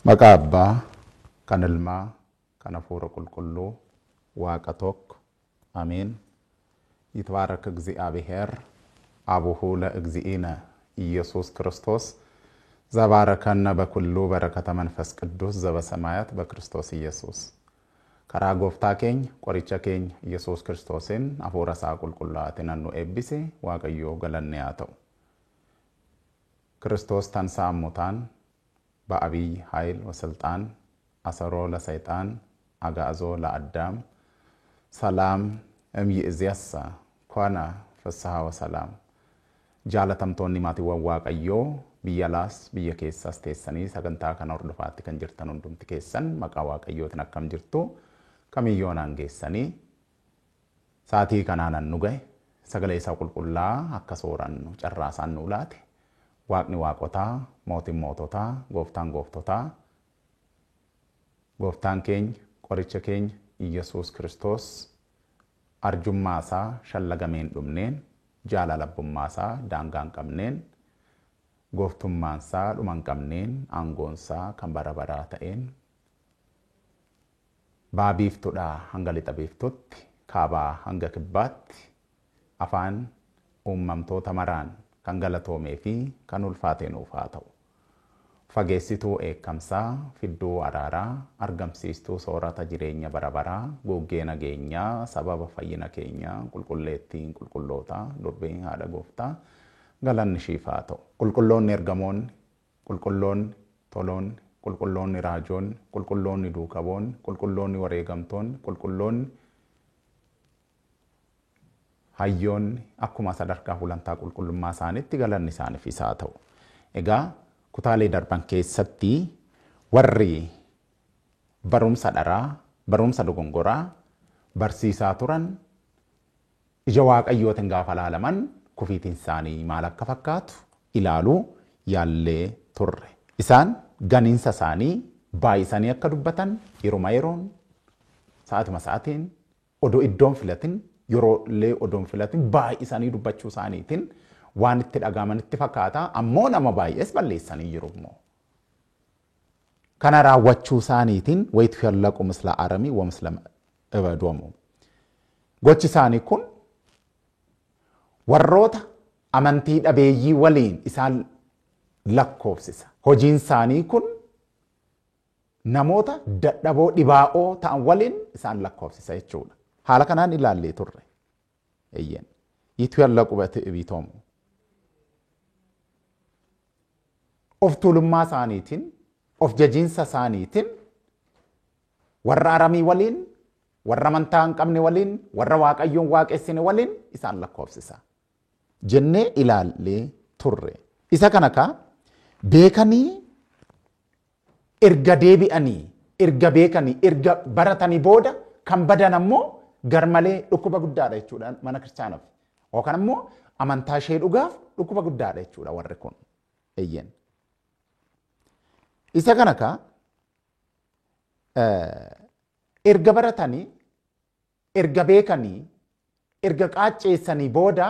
Maqaa Abbaa, kan Ilmaa, kan Hafuura Qulqulluu, Waaqa tokko. Ameen. ይትባረክ እግዚአብሔር አቡሁ ለእግዚእነ ኢየሱስ ክርስቶስ ዘባረከነ በኩሉ በረከተ መንፈስ ቅዱስ ዘበሰማያት በክርስቶስ ኢየሱስ ከራ ጎፍታ ኬኝ ቆሪቻ ኬኝ ኢየሱስ ክርስቶስን አፎራሳ ቁልቁላትን አኑ ኤቢሲ ዋቀዮ ገለንያተው ክርስቶስ ተንሳ ሙታን በአብይ ኃይል ወስልጣን አሰሮ ለሰይጣን አጋዞ ለአዳም ሰላም እምይእዝያሳ ኮና ፍስሐ ወሰላም ጃለተምቶኒ ማቲ ዋቀዮ ቢያላስ ቢየኬሳስ ተሰኒ ሰገንታ ከኖርዱፋት ከንጅርተን ሁንዱምት ከሰን መቃ ዋቀዮትን አከም ጅርቱ ከሚዮን አንጌሰኒ ሳቲ ከናናን ኑገይ ሰገለይሳ ቁልቁላ አከሶራን ጨራሳን ኑላት ዋቅኒ ዋቆታ ሞቲን ሞቶታ ጎፍታን ጎፍቶታ ጎፍታን ኬኝ ቆሪቸ ኬኝ ኢየሱስ ክርስቶስ አርጁማሳ ሸለገሜን ዱምኔን ጃላለቡማሳ ዳንጋን ቀምኔን ጎፍቱማንሳ ዱማን ቀምኔን አንጎንሳ ከንበረበራ ተኤን ባቢፍቱዳ ሀንገሊጠ ቢፍቱት ካባ ሀንገ ክባት አፋን ኡመምቶ ተመራን ከንገለቶሜፊ ከኑልፋቴን ኡፋተው ፈጌሲቱ ኤከምሳ ፊዱ አራራ አርገምሲስቱ ሶራታ ጅሬኛ በረበራ ጎጌ ነገኛ ሰበበ ፈይነ ኬኛ ቁልቁሌቲን ቁልቁሎታ ዱርቤን ሃደ ጎፍታ ገለን ሺፋተው ቁልቁሎን ኤርገሞን ቁልቁሎን ቶሎን ቁልቁሎን ራጆን ቁልቁሎን ዱከቦን ቁልቁሎን ወሬገምቶን ቁልቁሎን hayyoon akkuma sadarkaa hulantaa qulqullummaa isaaniitti galanni isaaniif isaa ta'u. Egaa kutaalee darban keessatti warri barumsa dharaa, barumsa dogongoraa barsiisaa turan ija waaqayyootiin gaafa laalaman kufiitiin isaanii maal akka fakkaatu ilaaluu yaallee turre. Isaan ganiinsa isaanii baay'isanii akka dubbatan yeruma yeroon sa'aatuma sa'aatiin odoo iddoon filatin yeroo lee odoon filatin baay'isanii dubbachuu isaaniitiin waan itti dhagaamanitti fakkaata ammoo nama baay'ees balleessanii jiru immoo. Kana raawwachuu isaaniitiin wayitu yallaqu misla aramii wa misla ibadoomu. Gochi isaanii kun warroota amantii dhabeeyyii waliin isaan lakkoofsisa. Hojiin isaanii kun namoota dadhaboo dhibaa'oo ta'an waliin isaan lakkoofsisa jechuudha. haala kanaan ilaallee turre eyyen yitu yallaqu bate ibitoomu of tuulummaa isaaniitiin of jajiinsa isaaniitiin warra aramii waliin warra amantaa hin qabne waliin warra waaqayyoon waaqessine waliin isaan lakkoofsisa jennee ilaallee turre isa kana ka beekanii erga deebi'anii erga beekanii erga baratanii booda kan badan ammoo garmalee dhukkuba guddaadha jechuudha mana kiristaanaaf yookaan ammoo amantaa ishee dhugaaf dhukkuba guddaadha jechuudha warri kun eyyen isa kana ka erga baratanii erga beekanii erga qaacceessanii booda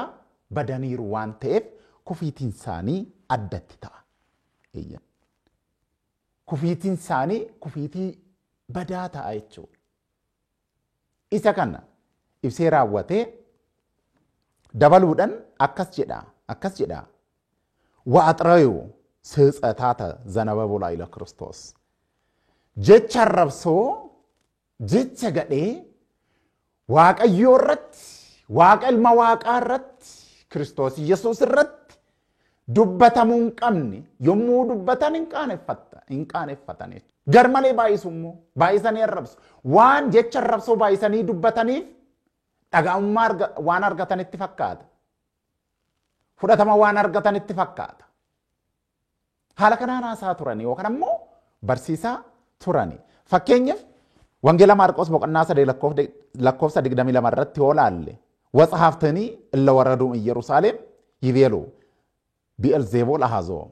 badaniiru waan ta'eef kufiitiin isaanii addatti ta'a eyyen kufiitiin isaanii kufiitii badaa ta'a jechuudha. Isa kana ibsee raawwatee dabaluudhaan akkas jedha ወአጥራዩ ስህፀታተ ዘነበቡ ላይ ለክርስቶስ ጀቻ ረብሶ ጀቻ ገዴ ዋቀዮ ረት ዋቀል መዋቃረት ክርስቶስ ኢየሱስ ረት ዱበተሙን ቀምኒ የሙ ዱበተን እንቃነፈተን ገርመሌ ባይሱሙ ባይሰኔ ረብሶ ዋን ጀቻ ረብሶ ባይሰኒ ዱበተኒፍ dhagaa'ummaa waan argatanitti fakkaata. Fudhatama waan argatanitti fakkaata. Haala kanaan haasaa turanii yookaan ammoo barsiisaa turanii. Fakkeenyaaf Wangeela Maarqos boqonnaa 3 lakkoofsa 22 irratti yoo laalle watsahaaftanii illa warraduu Yerusaalem yibeelu bi'elzeebul ahazoo.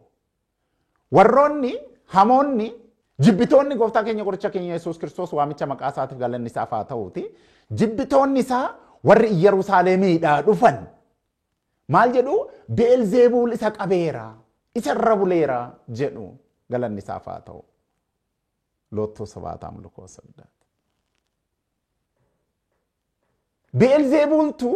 Warroonni hamoonni jibbitoonni gooftaa keenya qoricha keenya Yesuus Kiristoos waamicha maqaa isaatiif galanni isaaf haa ta'uuti. Jibbitoonni isaa warri Yerusaalemiidhaa dhufan maal jedhu Beelzeebul isa qabeera isa rabuleera jedhu galanni isaaf haa ta'u. Loottoo sabaataa mul'ukoo sabdaat. Beelzeebultu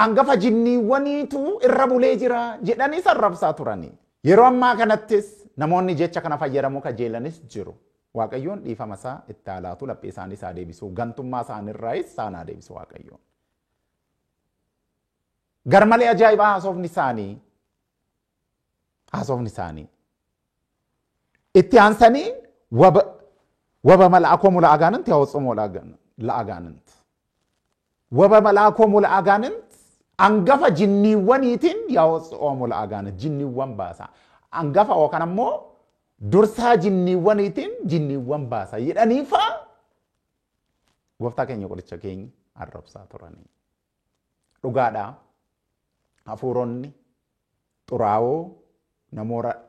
hangafa jinniiwwaniitu irra bulee jira jedhanii sarrabsaa turanii. Yeroo ammaa kanattis namoonni jecha kana fayyadamuu kajeelanis jiru. Waaqayyoon dhiifama isaa itti haalaatu laphee isaanii isaa deebisuu gantummaa isaaniirraayis isaan haa deebisu Waaqayyoon. Garmalee ajaa'ibaa haasofni isaanii itti aansanii waba malaakomu la'agaanint yaawwatsoomoo la'agaanint waba malaakomu la'agaanint hangafa jinniiwwaniitiin yaawwatsoomoo la'agaanint jinniiwwan baasa hangafa yookaan ammoo dursaa jinniiwwaniitiin jinniiwwan baasa jedhaniifa gooftaa keenya qoricha keenya arrabsaa turanii. Dhugaadhaa hafuuronni xuraawoo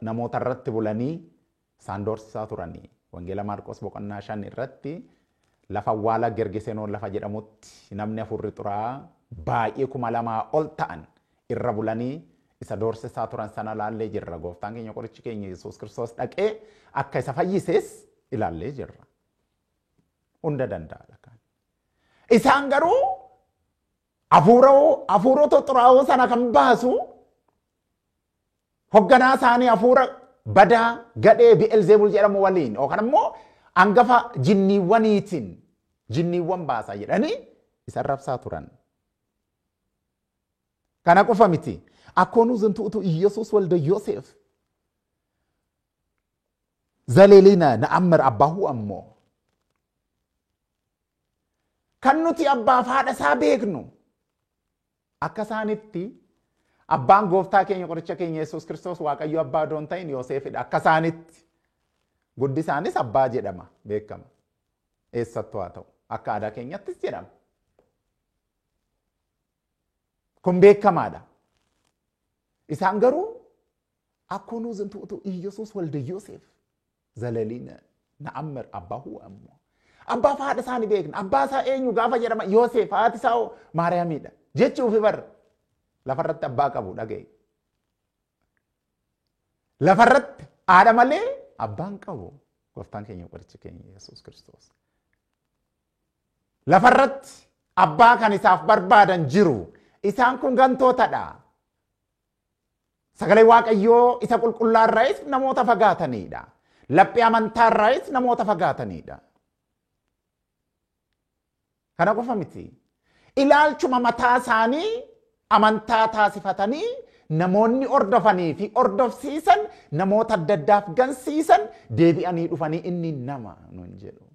namoota irratti bulanii isaan doorsisaa turanii. Wangeela Maarqos boqonnaa 5 irratti lafa awwaala Gergesenoon lafa jedhamutti namni hafuurri xuraa'aa baay'ee 2,000 ol ta'an irra bulanii isa doorsisaa turan sana laallee jirra. Gooftaan keenya qorichi keenya Yesuus Kiristoos dhaqee akka isa fayyises ilaallee jirra. Hunda danda'aadha kan. Isaan garuu hafuurota xuraawoo sana kan baasu hogganaa isaanii hafuura badaa gadhee Bi'elzeebul jedhamu waliin yookaan ammoo hangafa jinniiwwaniitiin jinniiwwan baasaa jedhanii isa rabsaa turan. Kana qofa miti. Akkoonuu zintuutu Iyyasuus walda Yoosef zaleelina na'ammar abbaahu ammoo kan nuti abbaaf haadha isaa beeknu akka isaanitti abbaan gooftaa keenya qoricha keenya Yesuus Kiristoos Waaqayyo abbaa doon ta'in Yoosefidha. Akka isaanitti guddi isaanis abbaa jedhama beekama. Eessattuu haa ta'u akka aadaa keenyattis jedhama. Kun beekamaadha. Isaan garuu akkoonuu zintuutu Iyyasuus walda Yoosef zaleelina na'ammar abbaahu ammoo abbaaf haadha isaanii beekna. Abbaa isaa eenyu gaafa jedhama Yoosef haati isaa Maariyaamidha jechuufi bar lafarratti abbaa qabu dhagaye. Lafarratti haadha malee abbaan qabu gooftaan keenya qorichi keenya Yesuus Kiristoos. Lafarratti abbaa kan isaaf barbaadan jiru. Isaan kun gantootadha. Sagalee Waaqayyoo isa qulqullaarraayis namoota fagaatanidha. Laphee amantaarraayis namoota fagaatanidha. Kana qofa miti. Ilaalchuma mataa isaanii amantaa taasifatanii namoonni ordofanii fi ordofsiisan namoota adda addaaf gansiisan deebi'anii dhufanii inni nama nun jedhu.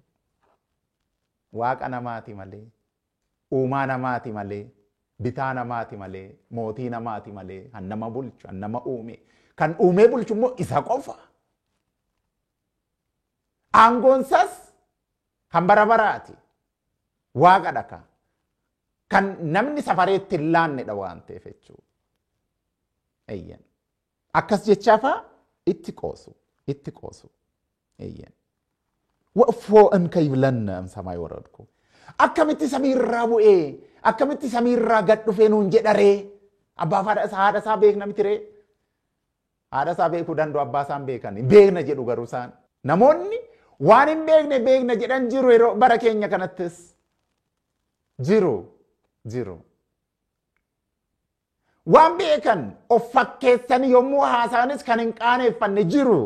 Waaqa namaati malee, uumaa namaati malee, bitaa namaati malee, mootii namaati malee, han nama bulchu, han nama uume. Kan uumee bulchu immoo isa qofa. Aangoonsas kan bara baraati. Waaqa dhaka. Kan namni safareetti hin laannedha waan ta'eef jechuudha. Eeyyan. Akkas jechaafaa itti qoosu. Eeyyan. Wa'foo anka iblanna samay waradku. Akkamitti samiirraa bu'ee, akkamitti samiirraa gad dhufee nuun jedharee, abbaaf haadha isaa beekna mitiree. Haadha isaa beekuu danda'u abbaa isaan beekan. Beekna jedhu garuu isaan. Namoonni waan hin beekne jedhan jiru yeroo bara keenya kanattis. Jiru. waan beekan of fakkeessan yommuu haasaanis kan hin qaaneeffanne jiru.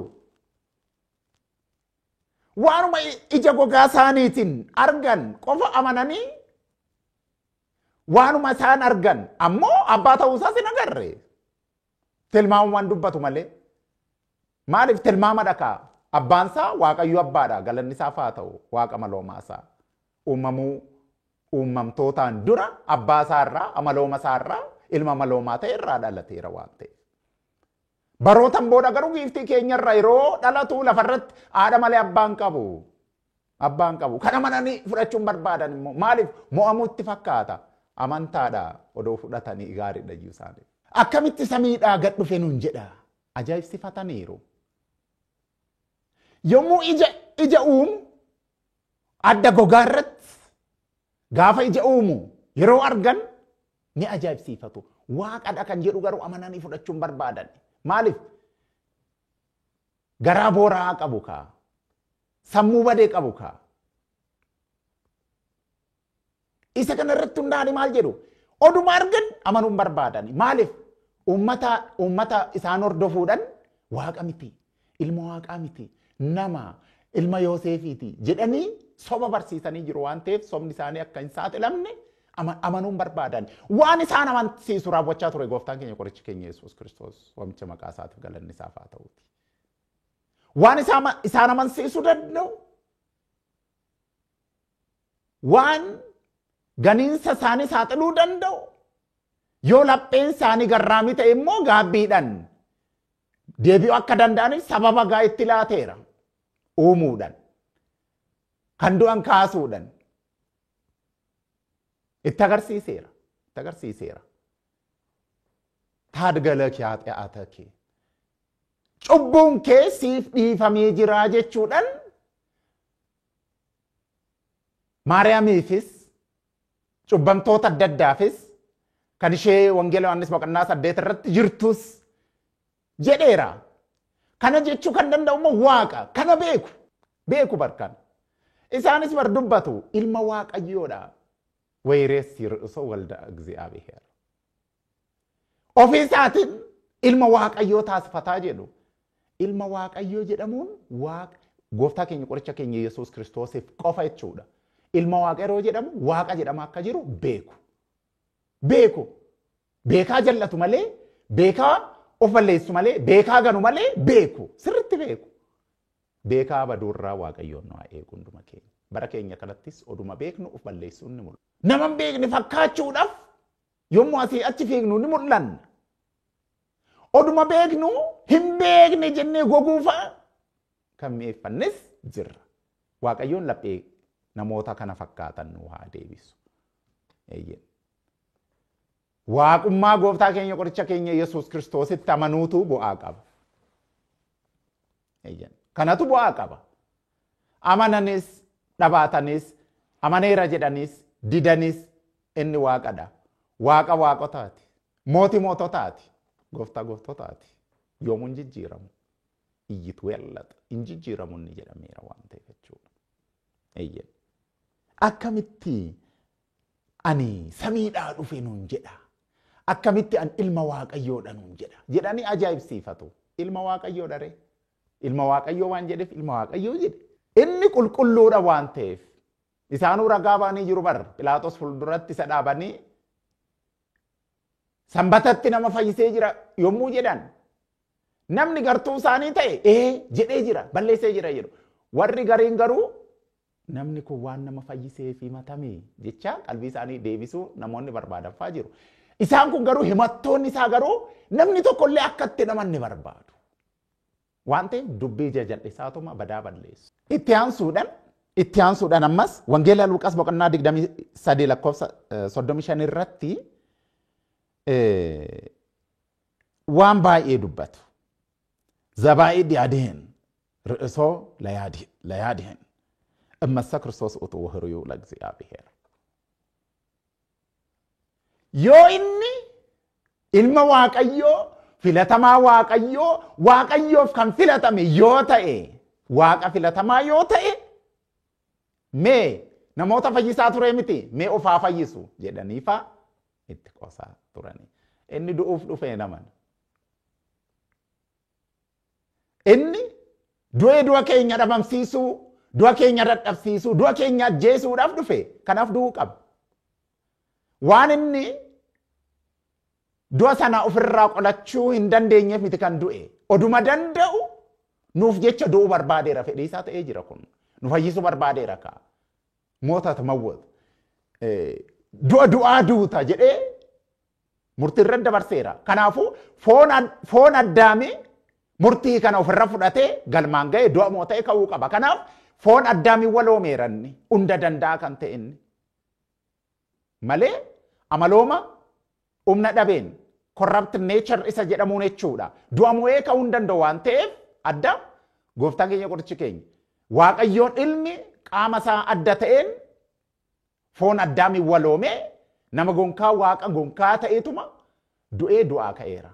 Waanuma ija gogaa isaaniitiin argan qofa amananii waanuma isaan argan ammoo abbaa ta'uusaas hin agarre. Tilmaamumaan dubbatu malee. Maaliif tilmaama dhakaa? Abbaan isaa Waaqayyo abbaadha, galanni isaaf haa ta'u, Waaqa maloomaa isaa. Uumamtootaan dura abbaa isaarraa, amalooma isaarraa, ilma maloomaa ta'e irraa dhalateera waan ta'eef. Barootan booda garuu giiftii keenyarra yeroo dhalatu lafarratti haadha malee abbaan qabu. Abbaan qabu. Kana amananii fudhachuun barbaadan immoo maaliif mo'amuutti fakkaata? Amantaadha odoo fudhatanii gaariidha iyyuu isaanii. Akkamitti samiidhaa gad dhufe nuun jedha. Ajaa'ibsifataniiru. Yommuu ija uumu adda gogaa irratti gaafa ija uumu yeroo argan ni ajaa'ibsifatu. Waaqadha kan jedhu garuu amananii fudhachuun barbaadan. Maaliif? Garaa booraa qabu kaa. Sammuu badee qabu kaa. Isa kana irratti hundaa'anii maal jedhu? Oduma argan amanuun barbaadan. Maaliif? Uummata isaan hordofuudhaan Waaqa miti, ilma Waaqaa miti, nama, ilma Yoosefiiti jedhanii soba barsiisanii jiru waan ta'eef sobni isaanii akka hin saaxilamne amanuun barbaadan. Waan isaan amansiisu raawwachaa ture gooftaan keenya qorichi keenya Yesuus Kiristoos waamicha maqaa isaatiif galanni isaaf haa ta'uuti. Waan isaan amansiisuu danda'u waan ganiinsa isaanii saaxiluu danda'u yoo lapheen isaanii garraamii ta'e immoo gaabbiidhaan deebi'uu akka danda'aniif sababa gaa itti laateera uumuudhaan kan du'an kaasuudhaan itti agarsiiseera. Taadgalaki haa kee cubbuun kee siif dhiifamee jiraa jechuudhaan Maariyaamiifis cubbamtoota adda addaafis kan ishee wangeela Yohaannis boqonnaa 8 irratti jirtus jedheera. Kana jechuu kan danda'u immoo Waaqa. Kana beeku barkan. Isaanis bar dubbatu ilma Waaqayyoodha. Wayreessi ርዕሶ ወልደ እግዚአብሔር. Ofii isaatiin ilma Waaqayyoo taasifataa jedhu. Ilma Waaqayyoo jedhamuun gooftaa keenya qoricha keenya Yesuus Kiristoosiif qofa jechuudha. Ilma Waaqayyoo jedhamu Waaqa jedhama akka jiru beeku. Beekaa jallatu malee, beekaa of balleessu malee, beekaa ganu malee beeku. Sirriitti beeku. Beekaa baduurraa Waaqayyoon nu haa eegu hunduma keenya. Bara keenya kanattis oduma beeknu of balleessuun ni mul'ata. Nama beekni fakkaachuudhaaf yommuu asii achi fiignu ni mul'anna. Oduma beeknu hin beekne jennee goguufa kan mi'eeffannes jirra. Waaqayyoon laphee namoota kana fakkaatan nu haa deebisu. Waaqummaa gooftaa keenya qoricha keenya Yesuus Kiristoositti amanuutu bu'aa qaba. Kanatu bu'aa qaba. Amananis dhabaatanis amaneera jedhanis didanis inni Waaqadha. Waaqa waaqotaati. Mootii moototaati. Gooftaa gooftotaati. Yoomuu hin jijjiiramu. Iyyitu weellata. Hin jijjiiramu inni jedhameera waan ta'eef jechuudha. Akkamitti ani samiidhaa dhufe nuun jedha. Akkamitti an ilma Waaqayyoodha nuun jedha. Jedhanii ajaa'ibsiifatu. Ilma Waaqayyoodha ree. Ilma Waaqayyoo waan jedheef ilma Waaqayyoo jedhe. Inni qulqulluudha waan ta'eef. Isaanuu ragaa baanii jiru bar. Pilaaxoos fuulduratti isa dhaabanii sanbatatti nama fayyisee jira yommuu jedhan. Namni gartuu isaanii ta'e jedhee jira balleessee jira jedhu. Warri gariin garuu namni kun waan nama fayyisee fi matamee jecha qalbii isaanii deebisuu namoonni barbaadaffaa jiru. Isaan kun garuu himattoonni isaa garuu namni tokkollee akka itti namanni barbaadu. Waan ta'eef dubbii jajal'isaatuma badaa balleessu. Itti aansuudhaan ammas wangeela Luqaas boqonnaa 23 lakkoofsa 35 irratti waan baay'ee dubbatu. Zabaa'id yaadeen ርዕሶ ለያድህን እመሰ ክርስቶስ ውእቱ ወህርዩ ለእግዚአብሔር yoo inni ilma Waaqayyoo filatamaa Waaqayyoof kan filatame yoo ta'e Waaqa filatamaa yoo ta'e mee namoota fayyisaa ture miti mee ofaa fayyisu jedhaniifa itti qosaa turani. inni du'uuf dhufee naman. Inni du'a keenya dhabamsiisuu, du'a keenya dadhabsiisuu, du'a keenya ajjeesuudhaaf dhufe. Kanaaf du'uu qaba. Waan inni du'a sana ofirraa qolachuu hin dandeenyeef miti kan du'e. Oduma danda'u nuuf jecha du'uu barbaadeera. Fedhii isaa ta'ee jira kun. Nu fayyisuu barbaadeera kaa. Mootata mawwatu. Du'aa duuta jedhee murtii irra dabarseera. Kanaafuu foon addaamii murtii kana ofirra fudhatee galmaan ga'e du'a moo ta'e ka'uu qaba. Kanaaf foon addaamii waloomeeranni hunda danda'a kan ta'e inni. Malee amalooma humna dhabeen corrupt nature isa jedhamuun jechuudha. Du'a mo'ee ka'uu hin danda'u waan ta'eef adda gooftaan keenya qorichi keenya. Waaqayyoon ilmi qaama isaa adda ta'een foon addaamii waloomee nama gonkaa waaqa gonkaa ta'eetuma du'ee du'aa ka'eera.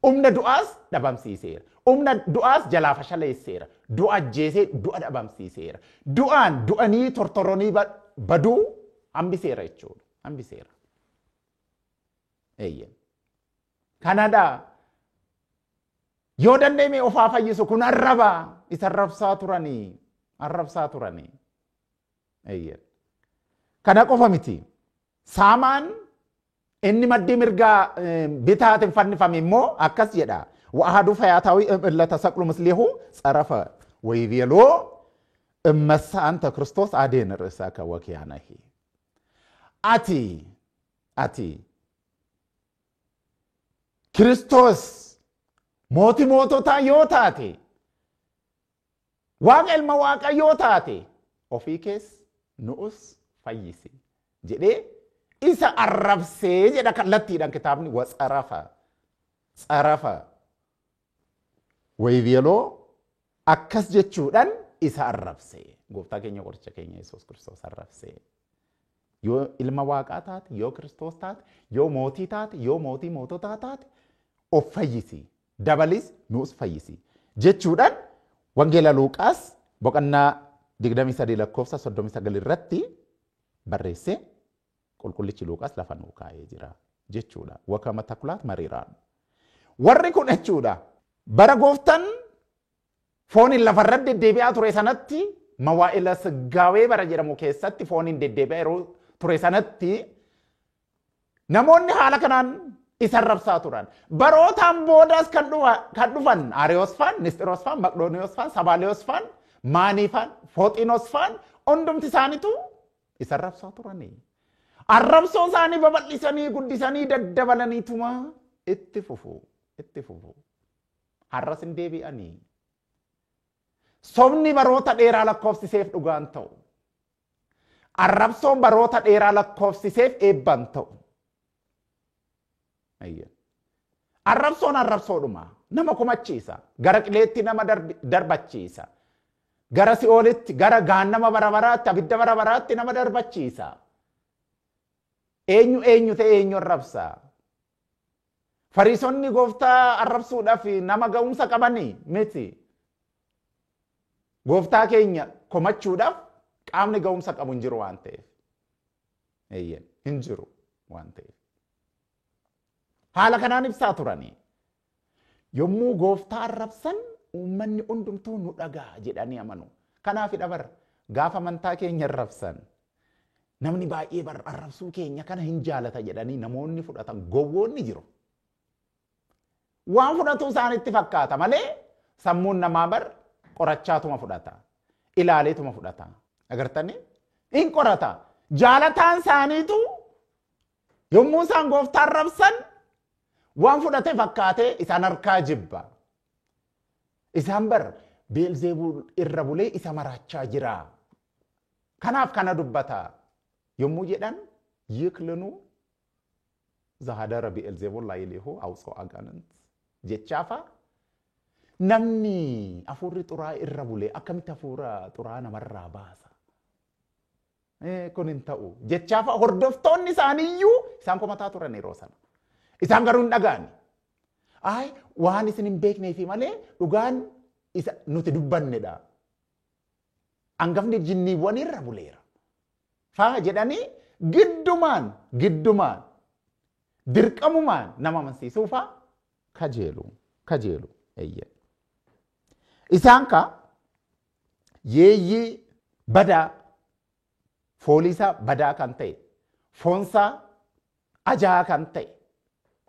Humna du'aas dhabamsiiseera. Humna du'aas jalaa fashaleesseera. Du'a ajjeesee du'a dhabamsiiseera. Du'anii tortoranii baduu hambiseera jechuudha. Hambiseera. Eeyyen. Kanadhaa yoo dandeenye ofaa fayyisu kun arrabaa isa arrabsaa turanii. Eeyyen. Kana qofa miti. Saamaan inni maddii mirgaa bitaatiin fannifame immoo akkas jedha. Wa'aadu fayyataawii illata saqlu mislihu tsarafa wayibiyaloo immassa anta Kiristoos adeen irrisaa kan wakiyaanahi. Ati Kiristoos mootii moototaa yoo taate waaqa ilma waaqa yoo taate ofii kees nu'us fayyisi jedhee isa arrabsee jedha kallattiidhaan kitaabni tsarafa wayibiyaloo akkas jechuudhaan isa arrabsee gooftaa keenya qoricha keenya Yesuus Kiristoos arrabsee yoo ilma waaqaa taate yoo Kiristoos taate yoo mootii taate yoo mootii moototaa taate of fayyisi dabalis nuus fayyisi jechuudhaan wangeela Luuqaas boqonnaa 23 lakkoofsa 39 irratti barreessee qulqullichi Luuqaas lafa nuu kaa'ee jira jechuudha. Wakama takulaat mariiraan. Warri kun jechuudha bara gooftaan fooniin lafarra deddeebi'aa ture sanatti mawaa'ila siggaawee bara jedhamu keessatti fooniin deddeebi'aa yeroo ture sanatti namoonni haala kanaan isa arrabsaa turan. Barootaan boodaas kan dhufan Ariyoos faan, Nisxiroos faan, Maqdooniyoos faan, Sabaaliyoos faan, Maanii faan, Fooxiinoos faan hundumti isaaniitu isa arrabsaa turanii. Arrabsoo isaanii babal'isanii guddisanii daddabalaniituma itti fufu. Har'as hin deebi'anii. Sobni baroota dheeraa lakkoofsiseef dhugaan ta'u. Arrabsoon baroota dheeraa lakkoofsiseef eebban ta'u. Arrabsoon arrabsoodhuma nama kumachiisa. Gara qileetti nama darbachiisa. Gara si'oolitti, gara gaannama barabaraatti, abidda barabaraatti nama darbachiisa. Eenyu ta'e eenyu arrabsa. Fariisonni gooftaa arrabsuudhaaf nama ga'umsa qabanii miti. Gooftaa keenya komachuudhaaf qaamni ga'umsa qabu hin jiru waan ta'eef. Hin jiru waan ta'eef. Haala kanaan ibsaa turanii. Yommuu gooftaa arrabsan uummanni hundumtuu nu dhagaa jedhanii amanu. Kanaaf dhabar gaafa amantaa keenya arrabsan namni baay'ee arrabsuu keenya kana hin jaalata jedhanii namoonni fudhatan gowwoonni jiru. Waan fudhatu isaanitti fakkaata malee sammuun namaa qorachaatuma fudhata. Ilaaleetuma fudhata. Agartanii? In qorata. Jaalataan isaaniitu yommuu isaan gooftaa arrabsan waan fudhate fakkaatee isaan harkaa jibba. Isaan Beelzeebul irra bulee isa marachaa jira. Kanaaf kana dubbata. Yommuu jedhan yiklinu zahadara Beelzeebul laayilihu awsoo aganant jechaafa namni afuurri xuraa irra bulee akkamitti afuura xuraa namarraa baasa. Kun hin ta'u jechaafa hordoftoonni isaaniiyyuu isaan komataa turan yeroo sana. Isaan garuu hin dhagaani. Waan isin hin beekneefi malee dhugaan isa nuti dubbannedha. Hangafni jinniiwwan irra buleera. Faa jedhanii giddumaan dirqamumaan nama amansiisuufa kajeelu eeyye. Isaan ka yeeyyii badaa fooliisaa badaa kan ta'e foonsaa ajaa kan ta'e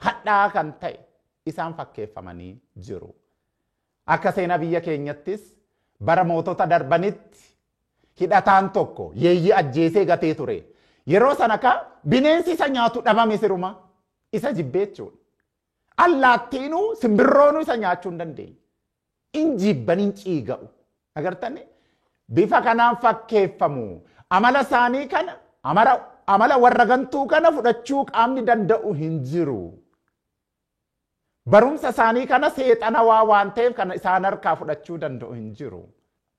hadhaa kan ta'e isaan fakkeeffamanii jiru. Akka seenaa biyya keenyattis bara mootota darbanitti hidhataan tokko yeeyyii ajjeesee gatee ture. Yeroo sana ka bineensi isa nyaatu dhabame siruma isa jibbeechuudha. Allaattiinuu simbirroonuu isa nyaachuu hin dandeenye. Injibban hin ciiga'u. Agartanii bifa kanaan fakkeeffamu. Amala isaanii kana amala warra gantuu kana fudhachuu qaamni danda'u hin jiru. Barumsa isaanii kana seexanawaa waan ta'eef kana isaan harkaa fudhachuu danda'u hin jiru.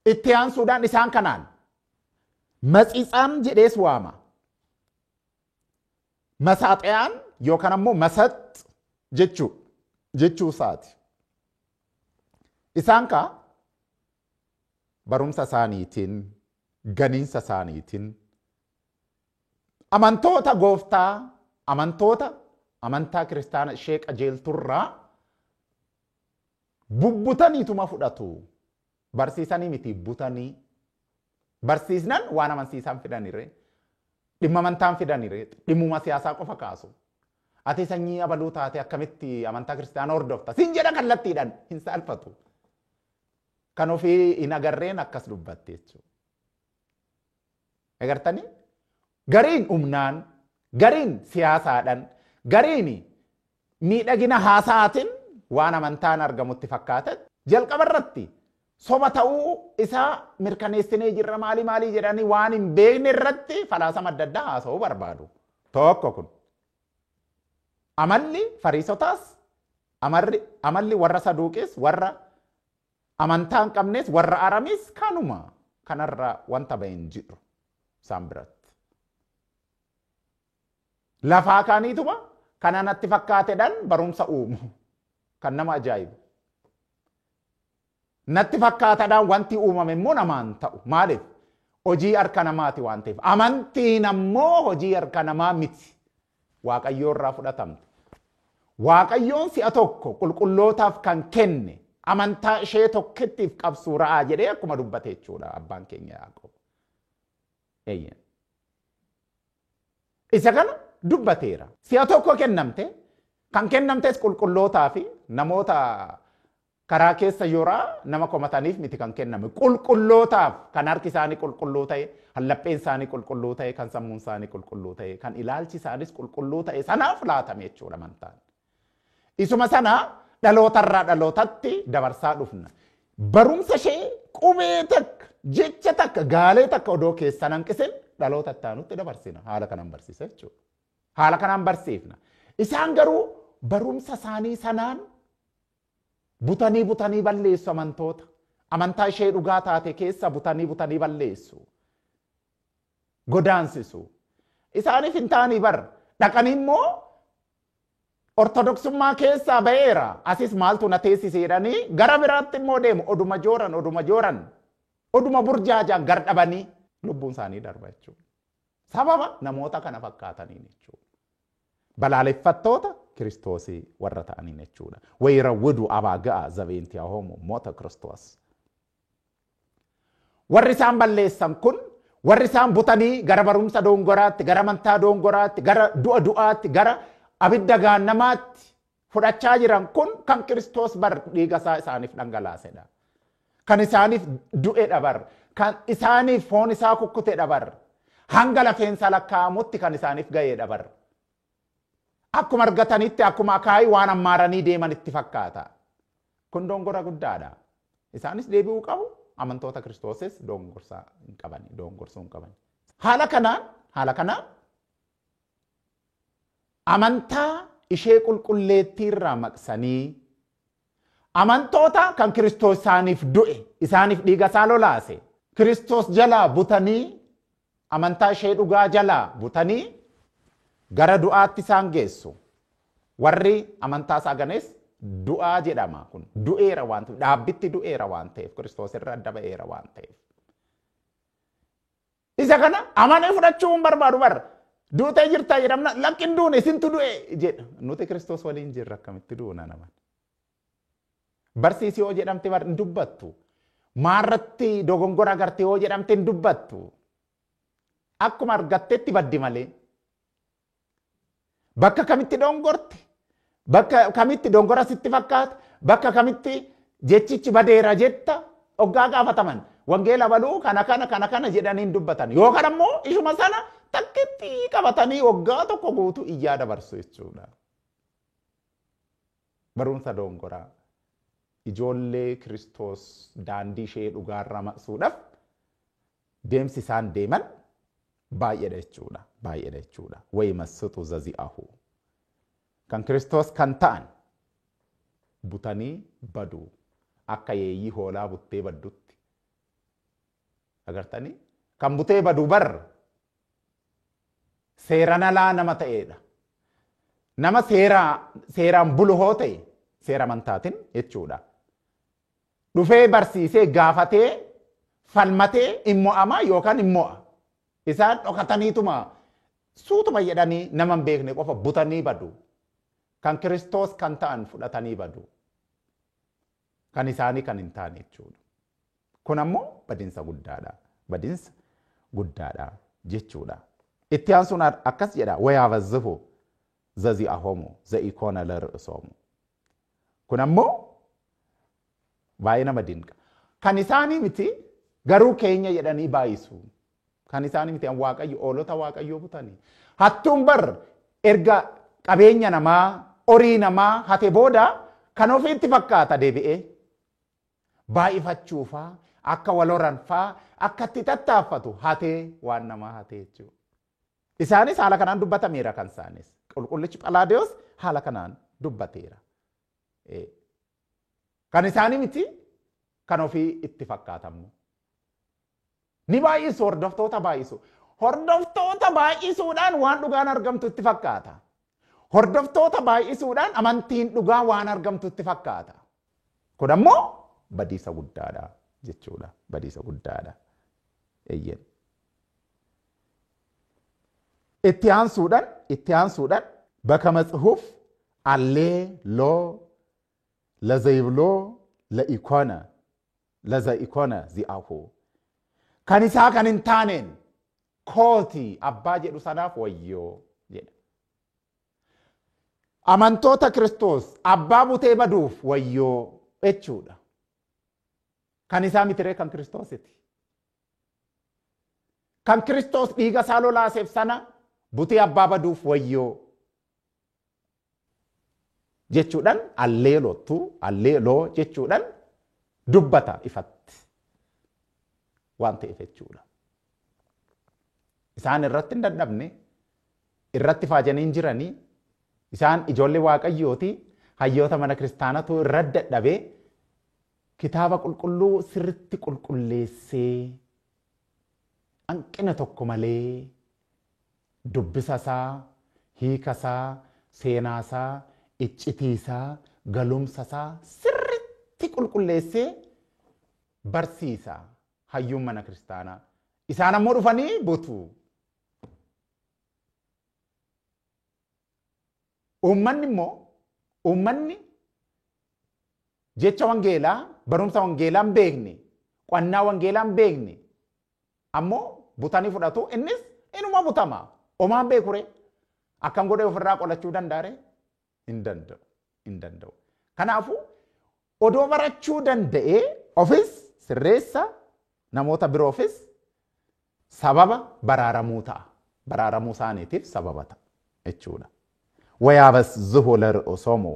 Itti aansuudhaan isaan kanaan matsiitsaan jedhees waama. Masaaxayaan yookaan ammoo masat jechuu isaati. Isaan ka barumsa isaaniitiin ganiinsa isaaniitiin amantoota gooftaa amantaa kiristaana ishee qajeelturraa bubbutaniituma fudhatu. Barsiisanii miti butanii. Barsiisnan waan amansiisan fidanire. Dhimma amantaan fidanire. Dhimmuma siyaasaa qofa kaasu. Ati sanyii abaluu taate akkamitti amantaa kiristaana hordofta. Sin jedha kallattiidhaan hin saalfatu. Kan ofii hin agarreen akkas dubbatte jechuudha. Agartanii? Gariin humnaan, gariin siyaasaadhaan, gariin miidhagina haasaatiin waan amantaan argamutti fakkaatan jalqaba irratti soba ta'uu isaa mirkaneessinee jirra maalii jedhanii waan hin beekne irratti falaasama adda addaa haasa'uu barbaadu. Tokko kun. Amalli Fariisotaas, amalli warra Saduuqis, warra amantaa hin qabnes, warra Aramis kanuma kanarra wanta bahe hin jiru isaan biratti. Lafaa kaaniituma kana natti fakkaatedhaan barumsa uumu kan nama ajaa'ibu. Natti fakkaatadhaan wanti uumame immoo namaan ta'u. Maaliif? Hojii harka namaati waan ta'eef. Amantiin ammoo hojii harka namaa miti. Waaqayyoo irraa fudhatamte. Waaqayyoon si'a tokko qulqullootaaf kan kenne amantaa ishee tokkittiif qabsuu ra'aa jedhee akkuma dubbate jechuudha abbaan keenya Yaaqoob. Eeyyan. Isa kana dubbateera. Si'a tokko kennamte kan kennamtes qulqullootaa fi namoota karaa keessa yoraa nama komataniif miti kan kenname. Qulqullootaaf kan harki isaanii qulqulluu ta'e, hallapheen isaanii qulqulluu ta'e, kan sammuun isaanii qulqulluu ta'e, kan ilaalchi isaanis qulqulluu ta'e sanaaf laatame jechuudha amantaan. Isuma sana dhalootarraa dhalootatti dabarsaa dhufna. Barumsa ishee qubee takka, jecha takka, gaalee takka odoo keessan hanqisin dhaloota ittaanutti dabarsina. Haala kanaan barsiisa jechuudha. Haala kanaan barsiifna. Isaan garuu barumsa isaanii sanaan butanii balleessu amantoota. Amantaa ishee dhugaa taate keessa butanii balleessu. Godaansisu. Isaaniif hin taanii bar. Dhaqanii immoo ortodoksummaa keessaa ba'eera. Asis maaltu na teessiseedhanii gara biraatti immoo deemu. Oduma jooran. Oduma burjaajaan gar dhabanii lubbuun isaanii darba jechuudha. Sababa namoota kana fakkaataniin jechuudha. Balaaleffattoota Kiristoosii warra ta'aniin jechuudha. Wayrawwidu abaagaa zabeentiyaa homo moota Kiristoos. Warri isaan balleessan kun warri isaan butanii gara barumsa doongoraatti, gara amantaa doongoraatti, gara du'aatti, gara abidda gaannamaatti fudhachaa jiran kun kan Kiristoos bar dhiigasaa isaaniif dhangalaasedha. Kan isaaniif du'edha bar. Kan isaaniif foon isaa kukkutedha bar. Hanga lafeensa lakkaa'amutti kan isaaniif ga'edha bar. Akkuma argatanitti akkuma akaayii waan ammaaranii deemanitti fakkaata. Kun dongora guddaadha. Isaanis deebi'uu qabu. Amantoota Kiristoosis dongorsuu hin qabani. Haala kanaan amantaa ishee qulqulleettii irraa maqsanii amantoota kan Kiristoos isaaniif du'e, isaaniif dhiiga isaa lolaase, Kiristoos jalaa butanii amantaa ishee dhugaa jalaa butanii gara du'aatti isaan geessu. Warri amantaa isaa ganes du'aa jedhama kun. Du'eera waan ta'eef, dhaabbitti du'eera waan ta'eef, Kiristoos irra adda ba'eera waan ta'eef. Isa kana amanee fudhachuu hin barbaadu bar. Duutee jirtaa jedhamna lakkin duune isintu du'e jedha. Nuti Kiristoos waliin jirra akkamitti duuna naman. Barsiisi yoo jedhamte hin dubbattu. Maarratti dogongora agartee yoo jedhamte hin dubbattu. Akkuma argattetti baddi malee. Bakka kamitti dongorti? Bakka kamitti dongora sitti fakkaata? Bakka kamitti jechichi badeera jetta? Oggaa gaafataman. Wangeela baluu kana jedhanii dubbatan. Yoo kana immoo ishuma sana takkitti qabatanii waggaa tokko guutuu iyyaa dabarsu jechuudha. Barumsa dongoraa. Ijoollee Kiristoos daandii ishee dhugaarra maqsuudhaaf deemsi isaan deeman baay'eedha jechuudha. Baay'eedha jechuudha. Wayimassitu zazi'ahu. Kan Kiristoos kan ta'an butanii baduu akka yeeyyii hoolaa buttee baddutti. Agartanii? Kan butee baduu bar seeraan alaa nama ta'eedha. Nama seeraan bulu hoo ta'e seera amantaatiin jechuudha. Dhufee barsiisee gaafatee falmatee immo'ama yookaan immo'a. Isaan dhokataniituma suutuma jedhanii nama hin beekne qofa butanii badu. Kan Kiristoos kan ta'an fudhatanii badu. Kan isaanii kan hin taane jechuudha. Kun ammoo badinsa guddaadha. Badinsa guddaadha jechuudha. Itti aansuun akkas jedha. Wayaabazzihu zazi'ahomu za'ikoona lar'isoomu. Kun ammoo baay'ee nama dinqa. Kan isaanii miti garuu keenya jedhanii baay'isu. Kan isaanii miti waaqayyo oolota waaqayyoo butanii. Hattuun bar erga qabeenya namaa horii namaa hate booda kan ofiitti fakkaata deebi'ee. Baay'ifachuufaa akka wal horanfaa akka itti tattaaffatu hatee waan namaa hatee jechuudha. Isaanis haala kanaan dubbatameera kan isaanis. Qulqullichi Phalaadeyoos haala kanaan dubbateera. Kan isaanii miti kan ofii itti fakkaatamu. Ni baay'isu hordoftoota baay'isu. Hordoftoota baay'isuudhaan waan dhugaan argamtu itti fakkaata. Hordoftoota baay'isuudhaan amantiin dhugaa waan argamtu itti fakkaata. Kun ammoo badiisa guddaadha jechuudha. Badiisa guddaadha. Eeyyen. Itti aansuudhaan bakka matsihuuf allee loo lazaybloo la'ikona zi'ahu. Kan isaa kan hin taaneen kooti abbaa jedhu sanaaf wayyoo jedha. Amantoota Kiristoos abbaa butee baduuf wayyoo jechuudha. Kan isaa mitiree kan Kiristoositi. Kan Kiristoos dhiiga isaa lolaaseef sana butee abbaa baduuf wayyoo jechuudhaan alleeloo jechuudhaan dubbata ifatti waan ta'eef jechuudha. Isaan irratti hin dadhabne irratti faajanii jiranii isaan ijoollee waaqayyooti hayyoota mana kiristaanatu irra dadhabee kitaaba qulqulluu sirritti qulqulleessee hanqina tokko malee dubbisasaa, hiikasaa, seenaasaa, iccitiisaa, galumsasaa sirritti qulqulleessee barsiisa hayyuun mana kiristaanaa. Isaan ammoo dhufanii butu. Uummanni jecha wangeelaa, barumsa wangeelaa hin beekne, qo'annaa wangeelaa hin beekne ammoo butanii fudhatu. Innis inuma butama. Omaan beekure akkam godhee ofirraa qolachuu danda'a? Hin danda'u. Kanaafuu odoo barachuu danda'ee ofis sirreessa namoota biroofis sababa baraaramuu ta'a. Baraaramuu isaaniitiif sababa ta'a jechuudha. Wayaabazzihu lar'isoomu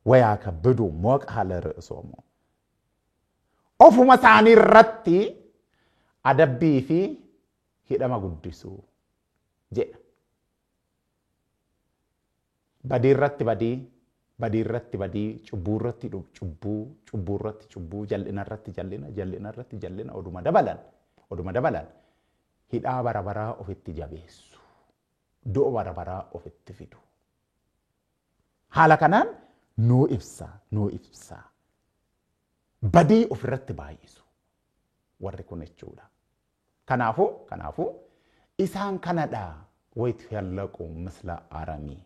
wayaakabbidu mooqa lar'isoomu. Ofuma isaanii irratti adabbii fi hidhama guddisuu jedha. Badii irratti badii, cubbuu irratti cubbuu, jal'ina irratti jal'ina, oduma dabalan hidhaa bara baraa ofitti jabeessu, du'a bara baraa ofitti fidu. Haala kanaan nuu ibsa. Badii ofirratti baay'isu warri kun jechuudha. Kanaafuu isaan kanadha ويتفلقوا مثل آرامي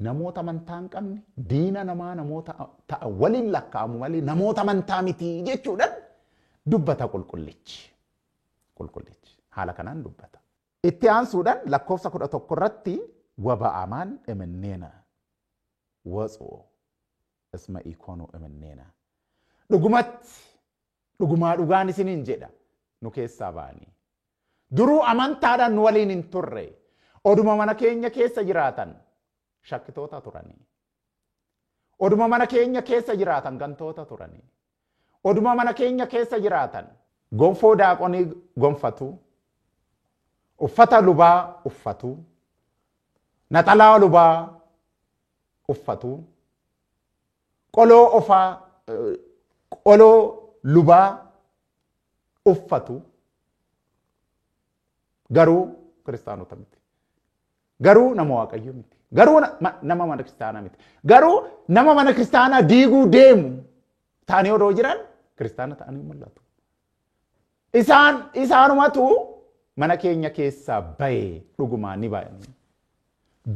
نموت من تانقمني دينا نما نموت تأولي لك أموالي نموت من تامتي جيتشودا دبتا كل كلش حالا كنان دبتا اتيان سودان لكوفسا كده تقررتي وبأمان امنينا وصو اسم ايكونو امنينا لغمات لغاني سنين جدا نكيس ساباني درو أمان تادا نوالين انتره oduma mana keenya keessa jiraatan shakkitoota turanii oduma mana keenya keessa jiraatan gantoota turanii oduma mana keenya keessa jiraatan gonfoo daaqonii gonfatu uffata lubaa uffatu naxalaa lubaa uffatu qoloo lubaa uffatu garuu kiristaanota miti garuu nama waaqayyo miti garuu nama mana kiristaanaa miti garuu nama mana kiristaanaa diiguu deemu taanii odoo jiran kiristaana ta'anii mul'atu isaanumatu mana keenya keessaa bahee dhugumaan ni baay'anii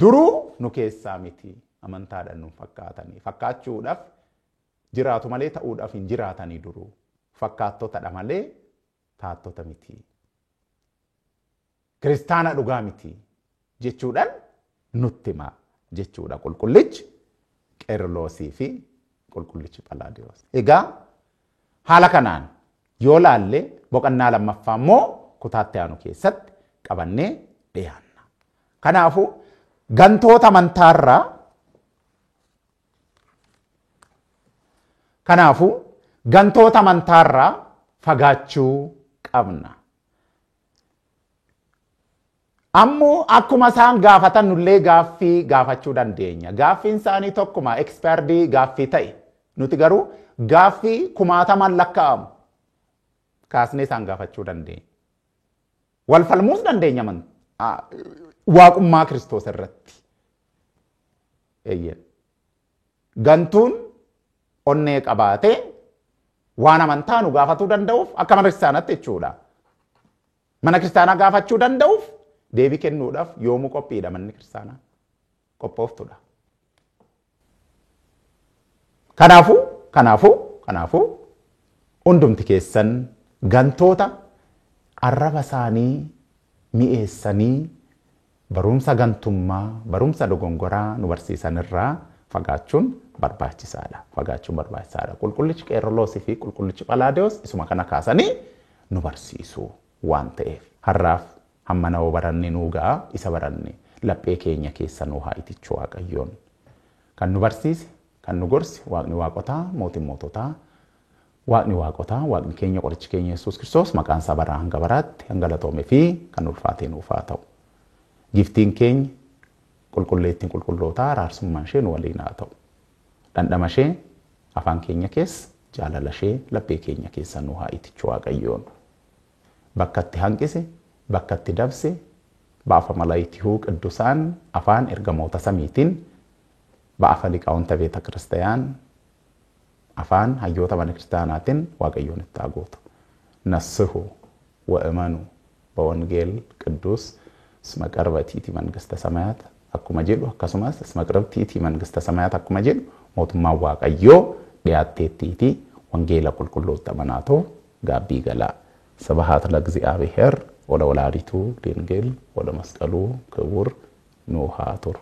duruu nu keessaa miti amantaadhaan nu fakkaatanii fakkaachuudhaaf jiraatu malee ta'uudhaaf hin jiraatanii duruu fakkaattotadha malee taattota miti kiristaana dhugaa miti jechuudhaan nutti hima jechuudha qulqullichi Qeerloosii fi qulqullichi Phalaadiyoos. Egaa haala kanaan yoo laalle boqonnaa lammaffaa immoo kutaatti aanu keessatti qabannee dhiyaanna. Kanaafuu gantoota amantaarraa fagaachuu qabna. Ammoo akkuma isaan gaafatan nullee gaaffii gaafachuu dandeenya. Gaaffiin isaanii tokkuma expertii gaaffii ta'e. Nuti garuu gaaffii kumaataman lakkaa'amu kaasnee isaan gaafachuu dandeenya. Wal falmuus dandeenya waaqummaa Kiristoos irratti. Gantuun onnee qabaatee waan amantaa nu gaafatuu danda'uuf akka mana kiristaanaatti jechuudha. Mana kiristaanaa gaafachuu danda'uuf deebii kennuudhaaf yoomuu qophiidha manni kiristaanaa qophooftuudha. Kanaafuu hundumti keessan gantoota arraba isaanii mi'eessanii barumsa gantummaa barumsa dogongoraa nu barsiisan irraa fagaachuun barbaachisaadha. Qulqullichi Qeerloosii fi qulqullichi Phalaadiyoos isuma kana kaasanii nu barsiisu waan ta'eef har'aaf hamma na baranne nuugaa isa baranne laphee keenya keessa nu haa itichu Waaqayyoon kan nu barsiise kan nu gorsi Waaqni waaqotaa mootiin moototaa Waaqni waaqotaa Waaqni keenya qorichi keenya Yesuus Kiristoos maqaan isaa baraa hanga baraatti hangalatoome fi kan ulfaatee nuuf haa ta'u. Giftiin keenya qulqulleettiin qulqullootaa araarsummaan ishee nu waliin haa ta'u. Dhandhama ishee afaan keenya keessa jaalala ishee laphee keenya keessa nu haa itichu Waaqayyoon. Bakka itti hanqise bakka itti dabse baafa malaayitihuu ቅዱሳን afaan ergamoota samiitiin baafa liqaawunta beeta ክርስቲያን afaan hayyoota mana kiristaanaatiin waaqayyoon itti agootu ነስሑ ወእመኑ በወንጌል ቅዱስ እስመ ቀርበቲቲ መንግስተ ሰማያት akkuma jedhu akkasumas እስመ ቀርበቲቲ መንግስተ ሰማያት akkuma jedhu mootummaan waaqayyoo dhiyaatteettiiti wangeela qulqulloota manaatoo gaabbii galaa ስብሐት ለእግዚአብሔር ወለወላዲቱ ድንግል ወለመስቀሉ ክቡር ኖሃ ቱር